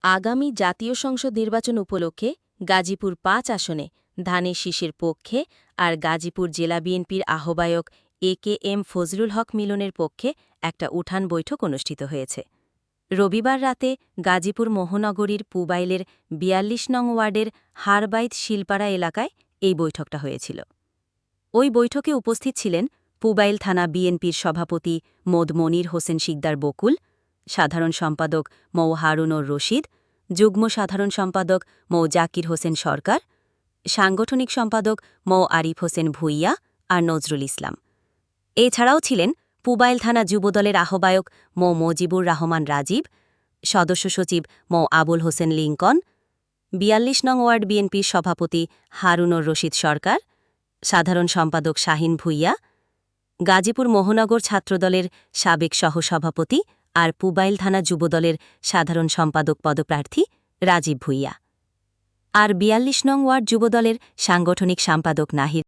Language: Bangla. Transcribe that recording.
আগামী জাতীয় সংসদ নির্বাচন উপলক্ষে গাজীপুর ৫ আসনে ধানের শীষের পক্ষে আর গাজীপুর জেলা বিএনপির আহ্বায়ক একেএম ফজলুল হক মিলনের পক্ষে একটা উঠান বৈঠক অনুষ্ঠিত হয়েছে। রবিবার রাতে গাজীপুর মহানগরীর পুবাইলের ৪২ নং ওয়ার্ডের হারবাইত শিলপাড়া এলাকায় এই বৈঠকটা হয়েছিল। ওই বৈঠকে উপস্থিত ছিলেন পুবাইল থানা বিএনপির সভাপতি মোদ মনির হোসেন শিকদার বকুল, সাধারণ সম্পাদক মৌ হারুনুর রশিদ, যুগ্ম সাধারণ সম্পাদক মৌ জাকির হোসেন সরকার, সাংগঠনিক সম্পাদক মৌ আরিফ হোসেন ভুইয়া আর নজরুল ইসলাম। এছাড়াও ছিলেন পুবাইল থানা যুবদলের আহ্বায়ক মৌ মজিবুর রহমান রাজীব, সদস্য সচিব মৌ আবুল হোসেন লিংকন, ৪২ নং ওয়ার্ড বিএনপির সভাপতি হারুনুর রশিদ সরকার, সাধারণ সম্পাদক শাহিন ভুইয়া, গাজীপুর মহানগর ছাত্রদলের সাবেক সহসভাপতি আর পুবাইল থানা যুবদলের সাধারণ সম্পাদক পদপ্রার্থী রাজীব ভুইয়া, আর ৪২ নং ওয়ার্ড যুবদলের সাংগঠনিক সম্পাদক নাহিদ।